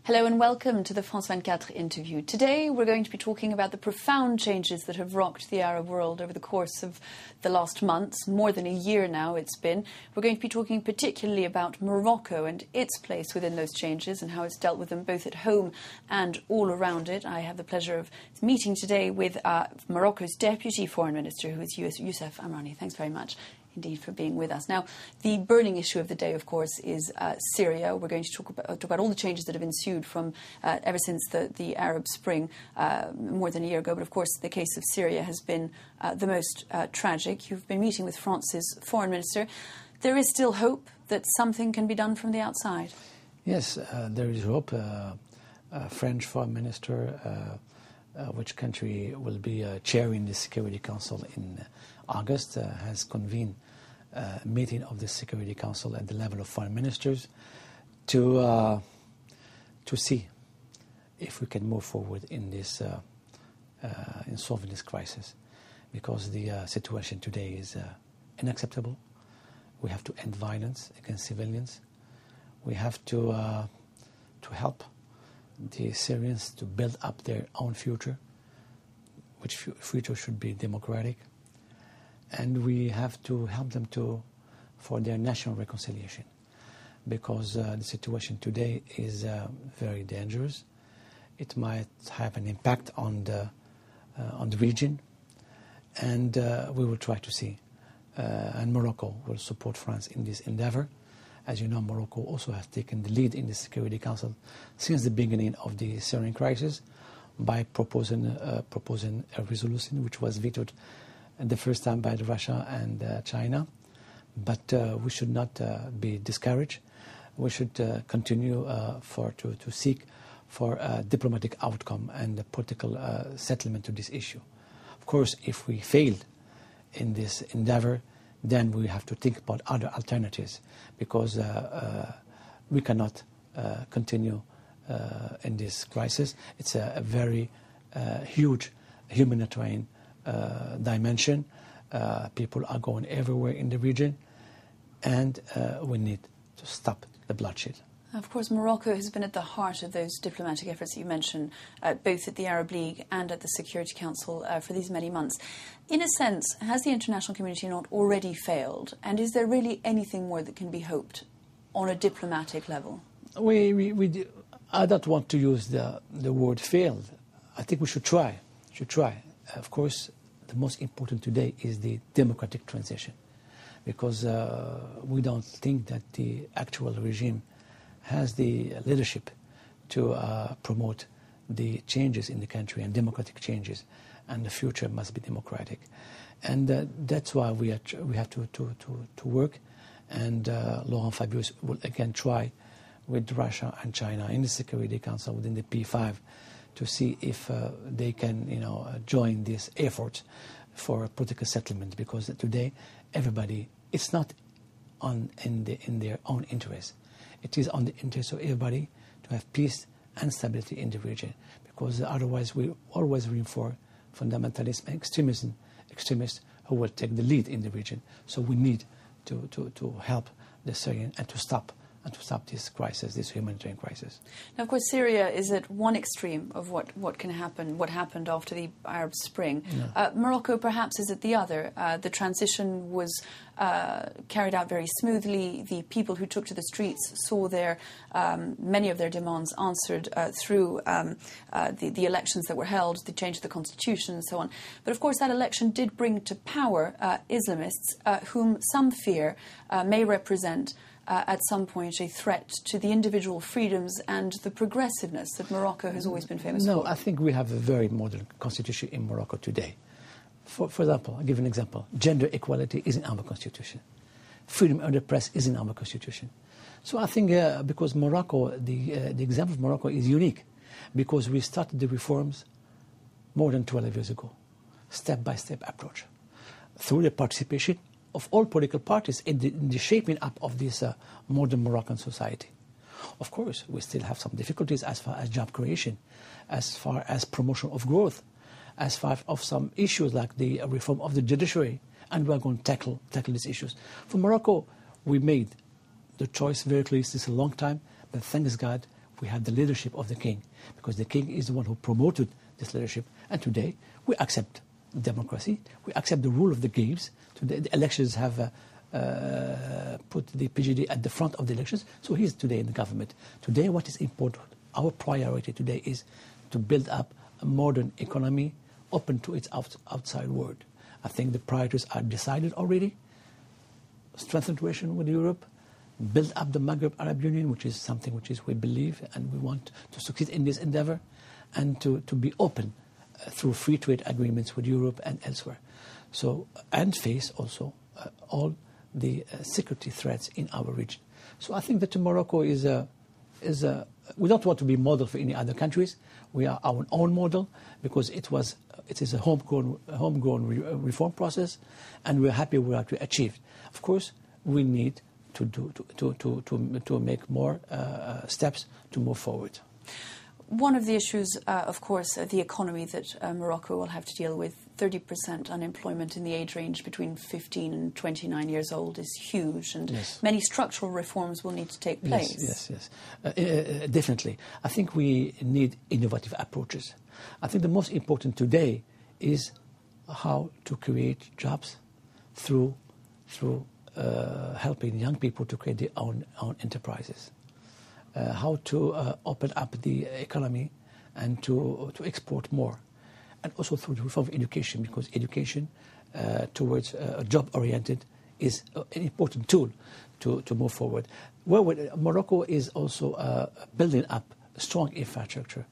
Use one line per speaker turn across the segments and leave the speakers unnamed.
Hello and welcome to the France 24 interview. Today we're going to be talking about the profound changes that have rocked the Arab world over the course of the last months, more than a year now it's been. We're going to be talking particularly about Morocco and its place within those changes and how it's dealt with them both at home and all around it. I have the pleasure of meeting today with Morocco's Deputy Foreign Minister, who is Youssef Amrani. Thanks very much indeed for being with us. Now, the burning issue of the day, of course, is Syria. We're going to talk about all the changes that have ensued from ever since the Arab Spring more than a year ago. But, of course, the case of Syria has been the most tragic. You've been meeting with France's Foreign Minister. There is still hope that something can be done from the outside.
Yes, there is hope. French Foreign Minister, which country will be chairing the Security Council in August, has convened a meeting of the Security Council at the level of foreign ministers to see if we can move forward in this in solving this crisis, because the situation today is unacceptable. We have to end violence against civilians. We have to help the Syrians to build up their own future, which future should be democratic. And we have to help them for their national reconciliation, because the situation today is very dangerous. It might have an impact on the region, and we will try to see. And Morocco will support France in this endeavor. As you know, Morocco also has taken the lead in the Security Council since the beginning of the Syrian crisis by proposing a resolution which was vetoed the first time by Russia and China. But we should not be discouraged. We should continue to seek for a diplomatic outcome and a political settlement to this issue. Of course, if we fail in this endeavor, then we have to think about other alternatives, because we cannot continue in this crisis. It's a very huge humanitarian dimension. People are going everywhere in the region, and we need to stop the bloodshed.
Of course, Morocco has been at the heart of those diplomatic efforts that you mentioned, both at the Arab League and at the Security Council for these many months. In a sense, has the international community not already failed? And is there really anything more that can be hoped on a diplomatic level?
I don't want to use the word failed. I think we should try. Of course, the most important today is the democratic transition, because we don't think that the actual regime has the leadership to promote the changes in the country and democratic changes, and the future must be democratic. And that's why we have to work. And Laurent Fabius will again try with Russia and China in the Security Council within the P5 to see if they can join this effort for political settlement, because today everybody, it's not in their own interest. It is on the interest of everybody to have peace and stability in the region, because otherwise we always reinforce fundamentalism and extremists who will take the lead in the region. So we need to help the Syrian and to stop this crisis, this humanitarian crisis.
Now, of course, Syria is at one extreme of what can happen, what happened after the Arab Spring. Yeah. Morocco, perhaps, is at the other. The transition was carried out very smoothly. The people who took to the streets saw many of their demands answered through the elections that were held, the change of the constitution and so on. But, of course, that election did bring to power Islamists whom some fear may represent at some point a threat to the individual freedoms and the progressiveness that Morocco has always been famous for.
No, I think we have a very modern constitution in Morocco today. For example, I'll give an example. Gender equality is in our constitution. Freedom of the press is in our constitution. So I think because Morocco, the example of Morocco is unique, because we started the reforms more than 12 years ago, step-by-step approach, through the participation of all political parties in the shaping up of this modern Moroccan society. Of course, we still have some difficulties as far as job creation, as far as promotion of growth, as far as some issues like the reform of the judiciary and we are going to tackle these issues. For Morocco, we made the choice very clearly since a long time, but thanks God, we have the leadership of the king, because the king is the one who promoted this leadership. And today, we accept democracy, we accept the rule of the games. Today, the elections have put the PJD at the front of the elections, so he's today in the government. Today, what is important, our priority today is to build up a modern economy open to its outside world. I think the priorities are decided already. Strengthen relation with Europe, build up the Maghreb Arab Union, which is something which is we believe and we want to succeed in this endeavor, and to be open through free trade agreements with Europe and elsewhere. So, and face also all the security threats in our region. So I think that Morocco is we don't want to be model for any other countries. We are our own model, because it is a homegrown reform process, and we're happy with what we achieved. Of course, we need to make more steps to move forward.
One of the issues, of course, the economy that Morocco will have to deal with. 30% unemployment in the age range between 15 and 29 years old is huge, and
yes.
Many structural reforms will need to take place.
Yes. Definitely. I think we need innovative approaches. I think the most important today is how to create jobs through helping young people to create their own enterprises. How to open up the economy and to export more. And also through the reform of education, because education towards job-oriented is an important tool to move forward. Morocco is also building up strong infrastructure,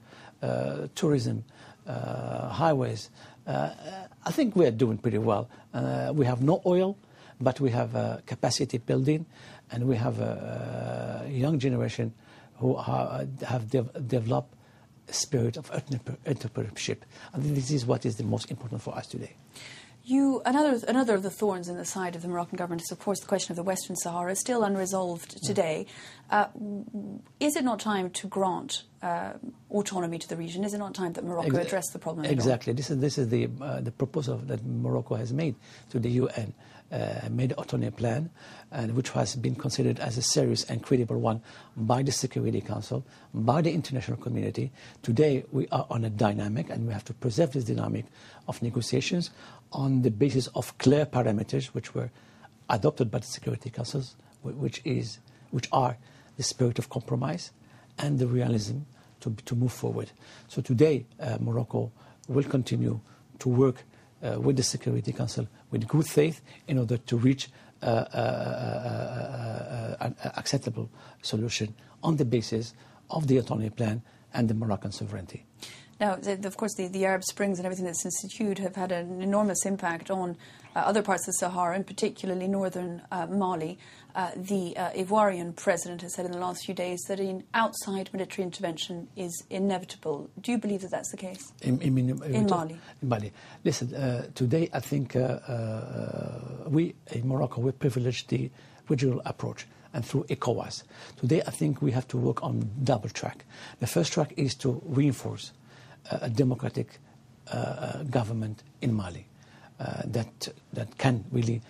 tourism, highways. I think we are doing pretty well. We have no oil, but we have capacity building, and we have a young generation who have developed a spirit of entrepreneurship. I think this is what is the most important for us today.
Another of the thorns in the side of the Moroccan government is, of course, the question of the Western Sahara, still unresolved today. Is it not time to grant autonomy to the region? Is it not time that Morocco address the problem?
Exactly. This is the proposal that Morocco has made to the UN, made an autonomy plan, and which has been considered as a serious and credible one by the Security Council, by the international community. Today we are on a dynamic, and we have to preserve this dynamic of negotiations on the basis of clear parameters which were adopted by the Security Councils, which are the spirit of compromise and the realism to move forward. So today Morocco will continue to work with the Security Council with good faith in order to reach an acceptable solution on the basis of the autonomy plan and the Moroccan sovereignty.
Now, of course, the Arab Springs and everything that's ensued have had an enormous impact on other parts of the Sahara, and particularly northern Mali. The Ivorian president has said in the last few days that an outside military intervention is inevitable. Do you believe that that's the case? In Mali?
In Mali. Listen, today I think we in Morocco, we privilege the regional approach, and through ECOWAS. Today I think we have to work on double track. The first track is to reinforce a democratic government in Mali that can really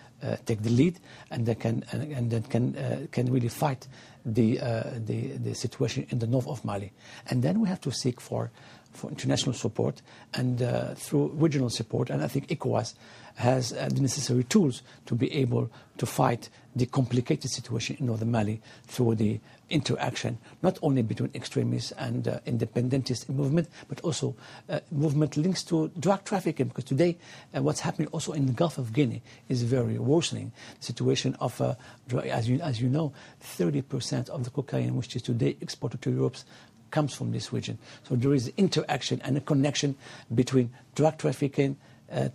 take the lead, and that can really fight the situation in the north of Mali. And then we have to seek for international support and through regional support. And I think ECOWAS has the necessary tools to be able to fight the complicated situation in northern Mali through the interaction, not only between extremists and independentist movement, but also movement links to drug trafficking. Because today, what's happening also in the Gulf of Guinea is very worsening. The situation of, as you know, 30% of the cocaine which is today exported to Europe comes from this region. So there is interaction and a connection between drug trafficking,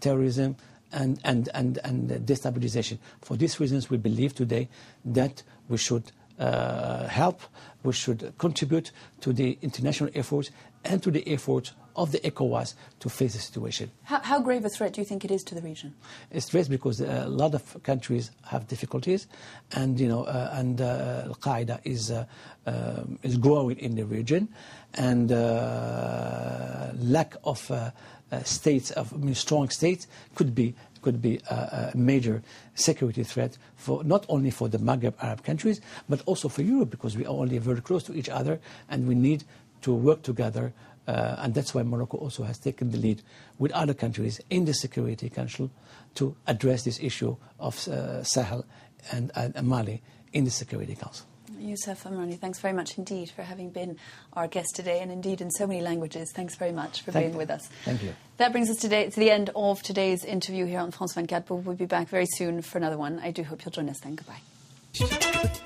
terrorism, and destabilization. For these reasons, we believe today that we should help, we should contribute to the international efforts and to the efforts of the ECOWAS to face the situation.
How grave a threat do you think it is to the region?
It's great because a lot of countries have difficulties, and Al-Qaeda is growing in the region, and lack of states, strong states, could could be a major security threat for not only for the Maghreb Arab countries, but also for Europe, because we are only very close to each other and we need to work together. And that's why Morocco also has taken the lead with other countries in the Security Council to address this issue of Sahel and Mali in the Security Council.
Youssef Amrani, thanks very much indeed for having been our guest today, and indeed in so many languages. Thanks very much for being with us.
Thank you.
That brings us today to the end of today's interview here on France 24, but we'll be back very soon for another one. I do hope you'll join us then. Goodbye.